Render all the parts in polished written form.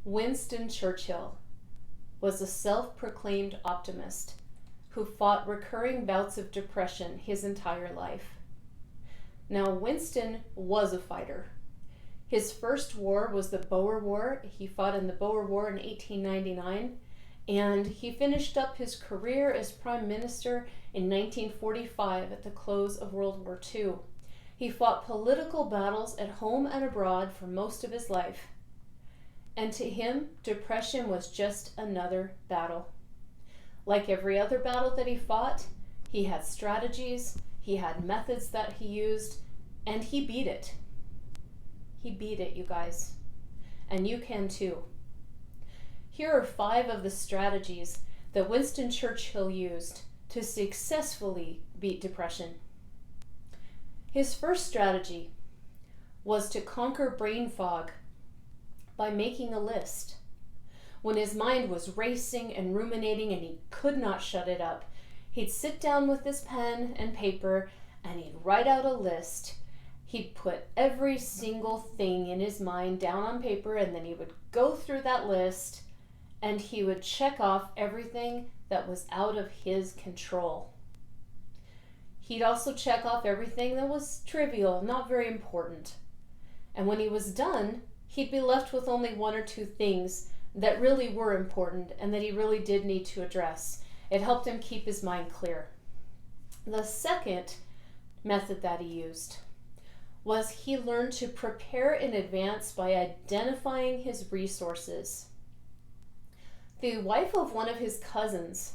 Winston Churchill was a self-proclaimed optimist who fought recurring bouts of depression his entire life. Now, Winston was a fighter. His first war was the Boer War. He fought in the Boer War in 1899, and he finished up his career as Prime Minister in 1945 at the close of World War II. He fought political battles at home and abroad for most of his life. And to him, depression was just another battle. Like every other battle that he fought, he had strategies, he had methods that he used, and he beat it. He beat it, you guys. And you can too. Here are 5 of the strategies that Winston Churchill used to successfully beat depression. His first strategy was to conquer brain fog by making a list. When his mind was racing and ruminating and he could not shut it up, he'd sit down with his pen and paper and he'd write out a list. He'd put every single thing in his mind down on paper, and then he would go through that list and he would check off everything that was out of his control. He'd also check off everything that was trivial, not very important. And when he was done, he'd be left with only 1 or 2 things that really were important and that he really did need to address. It helped him keep his mind clear. The second method that he used was he learned to prepare in advance by identifying his resources. The wife of one of his cousins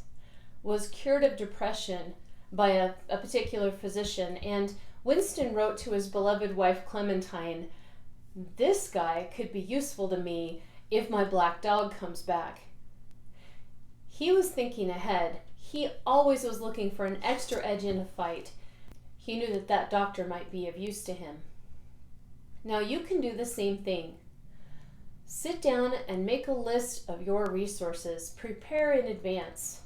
was cured of depression by a particular physician, and Winston wrote to his beloved wife Clementine, "This guy could be useful to me if my black dog comes back." He was thinking ahead. He always was looking for an extra edge in a fight. He knew that that doctor might be of use to him. Now you can do the same thing. Sit down and make a list of your resources. Prepare in advance.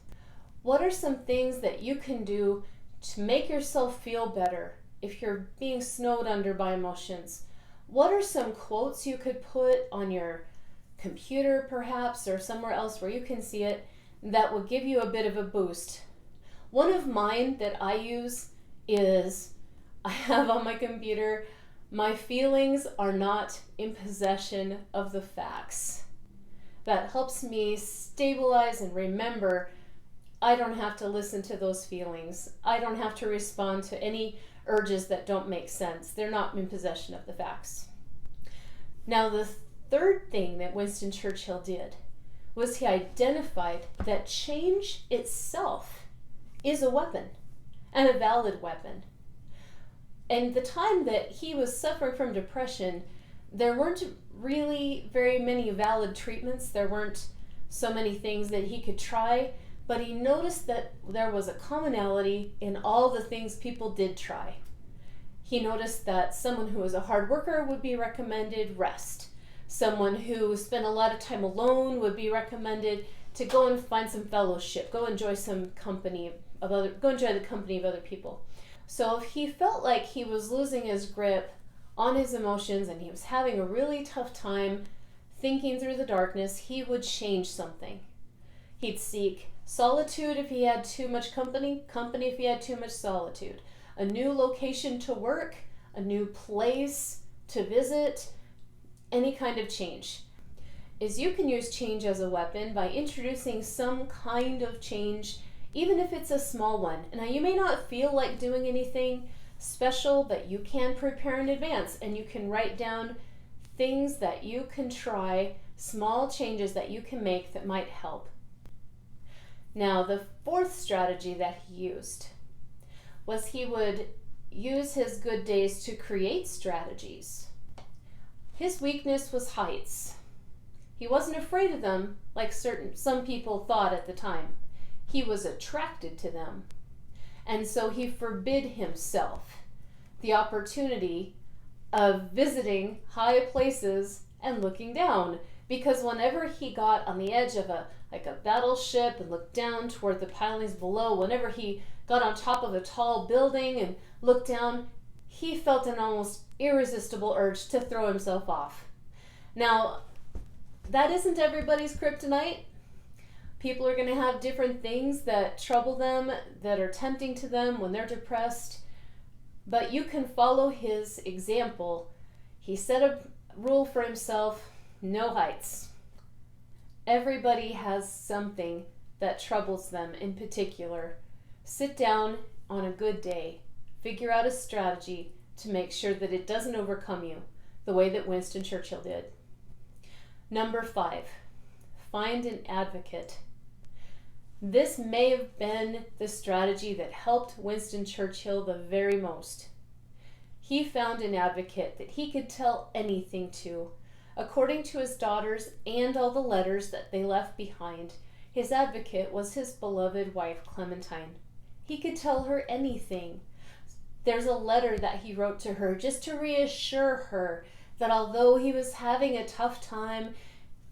What are some things that you can do to make yourself feel better if you're being snowed under by emotions? What are some quotes you could put on your computer perhaps, or somewhere else where you can see it, that will give you a bit of a boost? One of mine that I use is, I have on my computer, "My feelings are not in possession of the facts." That helps me stabilize and remember I don't have to listen to those feelings. I don't have to respond to any urges that don't make sense. They're not in possession of the facts. Now, the third thing that Winston Churchill did was he identified that change itself is a weapon, and a valid weapon. And the time that he was suffering from depression, there weren't really very many valid treatments. There weren't so many things that he could try, but he noticed that there was a commonality in all the things people did try. He noticed that someone who was a hard worker would be recommended rest. Someone who spent a lot of time alone would be recommended to go and find some fellowship, go enjoy the company of other people. So if he felt like he was losing his grip on his emotions and he was having a really tough time thinking through the darkness, he would change something. He'd seek solitude if he had too much company if he had too much solitude. A new location to work, a new place to visit, any kind of change. Is you can use change as a weapon by introducing some kind of change, even if it's a small one. Now, you may not feel like doing anything special, but you can prepare in advance and you can write down things that you can try, small changes that you can make that might help. Now, the fourth strategy that he used was he would use his good days to create strategies. His weakness was heights. He wasn't afraid of them like some people thought at the time. He was attracted to them. And so he forbid himself the opportunity of visiting high places and looking down, because whenever he got on the edge of a battleship and looked down toward the pilings below, whenever he got on top of a tall building and looked down, he felt an almost irresistible urge to throw himself off. Now, that isn't everybody's kryptonite. People are going to have different things that trouble them, that are tempting to them when they're depressed. But you can follow his example. He set a rule for himself, no heights. Everybody has something that troubles them in particular. Sit down on a good day. Figure out a strategy to make sure that it doesn't overcome you the way that Winston Churchill did. Number 5, find an advocate. This may have been the strategy that helped Winston Churchill the very most. He found an advocate that he could tell anything to. According to his daughters and all the letters that they left behind, his advocate was his beloved wife, Clementine. He could tell her anything. There's a letter that he wrote to her just to reassure her that although he was having a tough time,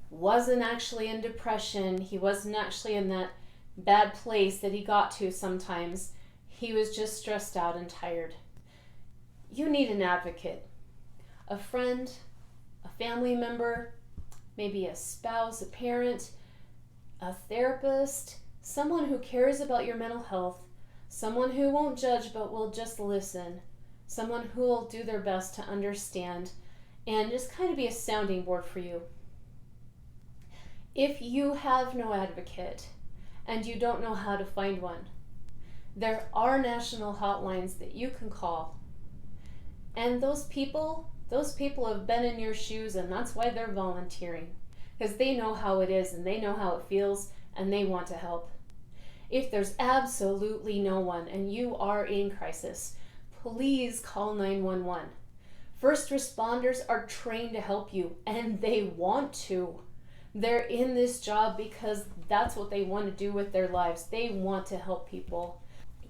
wasn't actually in depression, he wasn't actually in that bad place that he got to sometimes, he was just stressed out and tired. You need an advocate, a friend, a family member, maybe a spouse, a parent, a therapist, someone who cares about your mental health, someone who won't judge but will just listen, someone who will do their best to understand and just kind of be a sounding board for you. If you have no advocate and you don't know how to find one, there are national hotlines that you can call. And those people have been in your shoes, and that's why they're volunteering, because they know how it is and they know how it feels and they want to help. If there's absolutely no one and you are in crisis, please call 911. First responders are trained to help you, and they want to. They're in this job because that's what they want to do with their lives. They want to help people.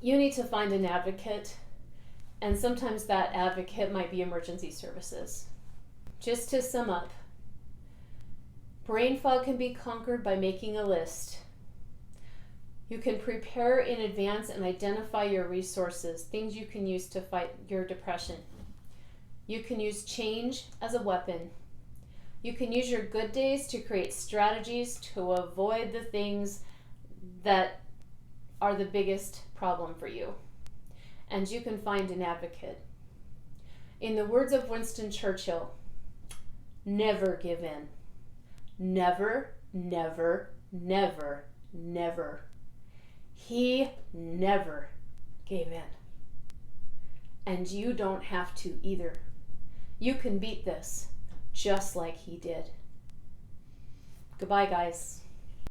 You need to find an advocate, and sometimes that advocate might be emergency services. Just to sum up, brain fog can be conquered by making a list. You can prepare in advance and identify your resources, things you can use to fight your depression. You can use change as a weapon. You can use your good days to create strategies to avoid the things that are the biggest problem for you. And you can find an advocate. In the words of Winston Churchill, never give in. Never, never, never, never. He never gave in. And you don't have to either. You can beat this just like he did. Goodbye, guys.